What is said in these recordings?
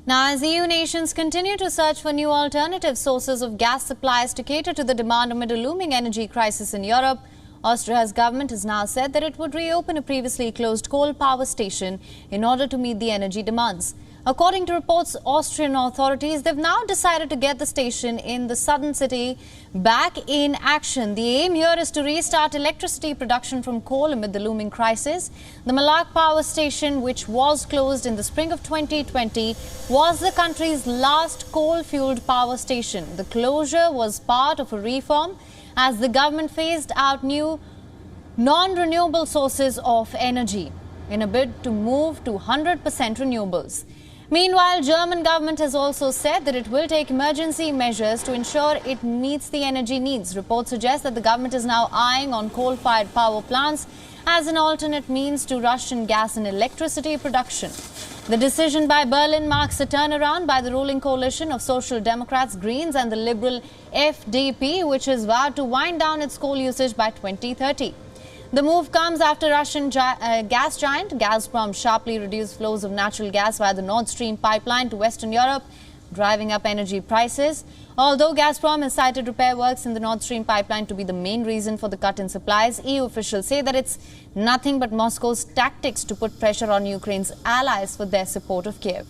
Now, as EU nations continue to search for new alternative sources of gas supplies to cater to the demand amid a looming energy crisis in Europe, Austria's government has now said that it would reopen a previously closed coal power station in order to meet the energy demands. According to reports, Austrian authorities, they've now decided to get the station in the southern city back in action. The aim here is to restart electricity production from coal amid the looming crisis. The Malak power station, which was closed in the spring of 2020, was the country's last coal-fueled power station. The closure was part of a reform as the government phased out new non-renewable sources of energy in a bid to move to 100% renewables. Meanwhile, German government has also said that it will take emergency measures to ensure it meets the energy needs. Reports suggest that the government is now eyeing on coal-fired power plants as an alternate means to Russian gas and electricity production. The decision by Berlin marks a turnaround by the ruling coalition of Social Democrats, Greens and the Liberal FDP, which has vowed to wind down its coal usage by 2030. The move comes after Russian gas giant Gazprom sharply reduced flows of natural gas via the Nord Stream pipeline to Western Europe, driving up energy prices. Although Gazprom has cited repair works in the Nord Stream pipeline to be the main reason for the cut in supplies, EU officials say that it's nothing but Moscow's tactics to put pressure on Ukraine's allies for their support of Kiev.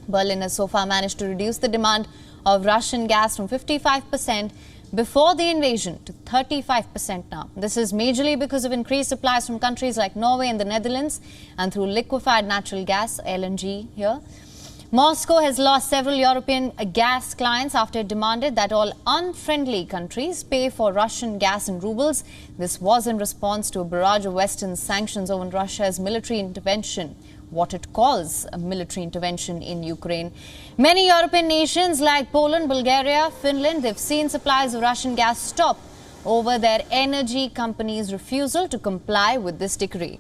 Berlin has so far managed to reduce the demand of Russian gas from 55% before the invasion to 35% now. This is majorly because of increased supplies from countries like Norway and the Netherlands and through liquefied natural gas, LNG here. Moscow has lost several European gas clients after it demanded that all unfriendly countries pay for Russian gas in rubles. This was in response to a barrage of Western sanctions over Russia's military intervention, what it calls a military intervention in Ukraine. Many European nations like Poland, Bulgaria, Finland, they've seen supplies of Russian gas stop over their energy companies' refusal to comply with this decree.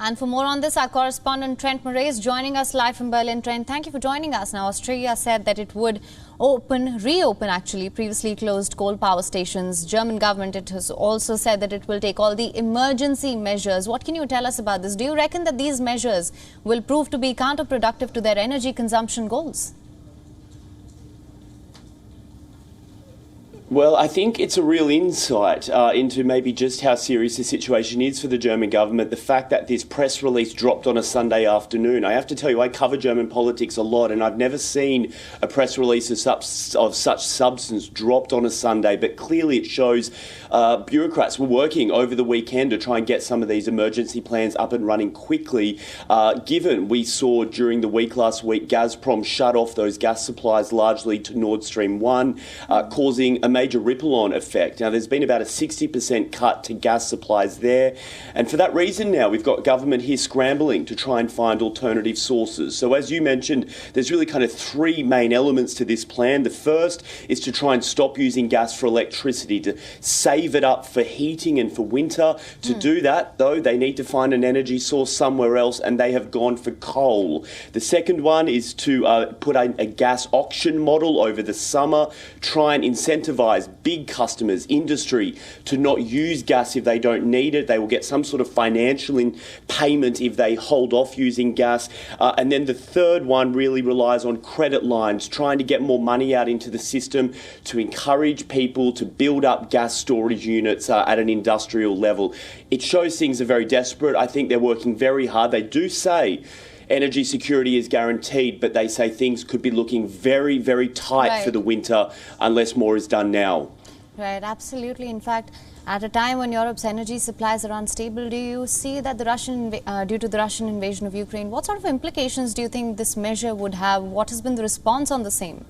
And for more on this, our correspondent Trent Murray is joining us live from Berlin. Trent, thank you for joining us. Now, Austria said that it would reopen previously closed coal power stations. German government, it has also said that it will take all the emergency measures. What can you tell us about this? Do you reckon that these measures will prove to be counterproductive to their energy consumption goals? Well, I think it's a real insight into maybe just how serious the situation is for the German government. The fact that this press release dropped on a Sunday afternoon. I have to tell you, I cover German politics a lot, and I've never seen a press release of such substance dropped on a Sunday. But clearly it shows bureaucrats were working over the weekend to try and get some of these emergency plans up and running quickly, given we saw during the week last week Gazprom shut off those gas supplies largely to Nord Stream 1, causing a major ripple-on effect. Now, there's been about a 60% cut to gas supplies there, and for that reason now we've got government here scrambling to try and find alternative sources. So as you mentioned, there's really kind of three main elements to this plan. The first is to try and stop using gas for electricity, to save it up for heating and for winter. To do that, though, they need to find an energy source somewhere else, and they have gone for coal. The second one is to put a gas auction model over the summer, try and incentivise big customers, industry, to not use gas if they don't need it. They will get some sort of financial payment if they hold off using gas. And then the third one really relies on credit lines, trying to get more money out into the system to encourage people to build up gas storage units at an industrial level. It shows things are very desperate. I think they're working very hard. They do say energy security is guaranteed, but they say things could be looking very, very tight for the winter unless more is done now. Right, absolutely. In fact, at a time when Europe's energy supplies are unstable, do you see that due to the Russian invasion of Ukraine, what sort of implications do you think this measure would have? What has been the response on the same?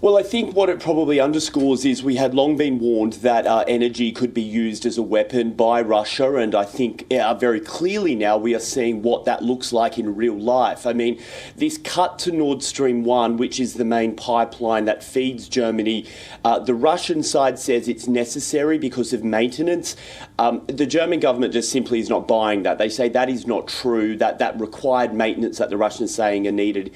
Well, I think what it probably underscores is we had long been warned that energy could be used as a weapon by Russia, and I think very clearly now we are seeing what that looks like in real life. I mean, this cut to Nord Stream 1, which is the main pipeline that feeds Germany, the Russian side says it's necessary because of maintenance. The German government just simply is not buying that. They say that is not true, that required maintenance that the Russians are saying are needed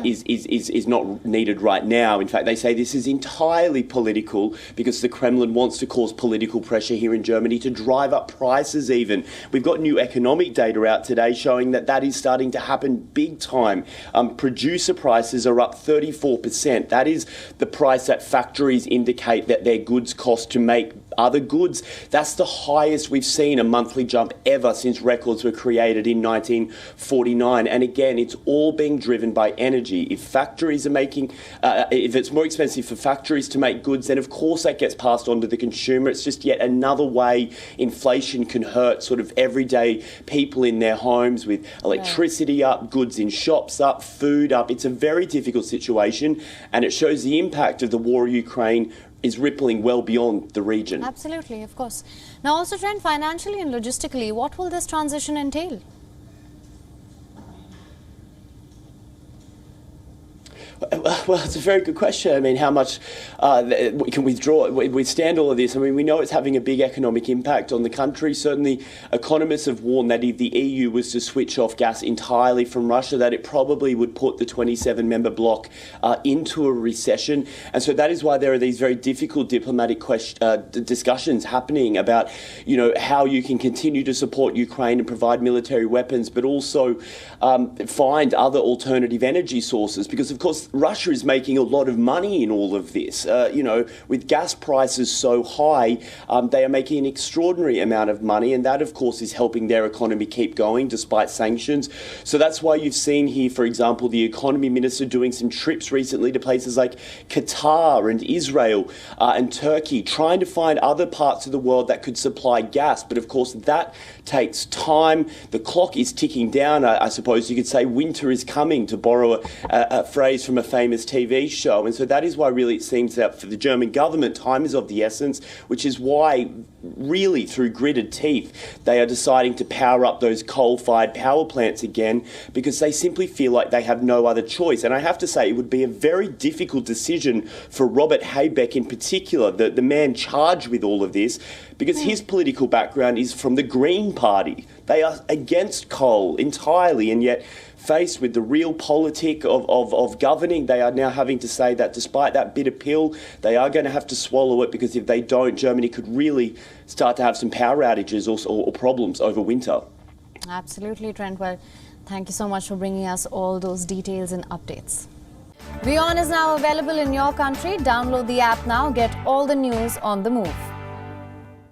is not needed right now. In fact, they say this is entirely political because the Kremlin wants to cause political pressure here in Germany to drive up prices even. We've got new economic data out today showing that is starting to happen big time. Producer prices are up 34%. That is the price that factories indicate that their goods cost to make other goods. That's the highest we've seen a monthly jump ever since records were created in 1949. And again, it's all being driven by energy. If factories are making, if it's more expensive for factories to make goods, then of course that gets passed on to the consumer. It's just yet another way inflation can hurt sort of everyday people in their homes, with electricity up, goods in shops up, food up. It's a very difficult situation, and it shows the impact of the war in Ukraine is rippling well beyond the region. Absolutely, of course. Now also, Trent, financially and logistically, what will this transition entail? Well, it's a very good question. I mean, how much we can withstand all of this? I mean, we know it's having a big economic impact on the country. Certainly, economists have warned that if the EU was to switch off gas entirely from Russia, that it probably would put the 27-member bloc into a recession. And so that is why there are these very difficult diplomatic discussions happening about, you know, how you can continue to support Ukraine and provide military weapons, but also find other alternative energy sources. Because, of course, Russia is making a lot of money in all of this. You know, with gas prices so high, they are making an extraordinary amount of money, and that, of course, is helping their economy keep going despite sanctions. So that's why you've seen here, for example, the economy minister doing some trips recently to places like Qatar and Israel and Turkey, trying to find other parts of the world that could supply gas. But, of course, that takes time. The clock is ticking down. I suppose you could say winter is coming, to borrow a phrase from a famous TV show. And so that is why really it seems that for the German government, time is of the essence, which is why really through gritted teeth they are deciding to power up those coal-fired power plants again, because they simply feel like they have no other choice. And I have to say, it would be a very difficult decision for Robert Habeck in particular, the man charged with all of this, because his political background is from the Green Party. They are against coal entirely, and yet faced with the real politic of governing, they are now having to say that despite that bitter pill, they are going to have to swallow it, because if they don't, Germany could really start to have some power outages or problems over winter. Absolutely, Trent. Well, thank you so much for bringing us all those details and updates. WION is now available in your country. Download the app now. Get all the news on the move.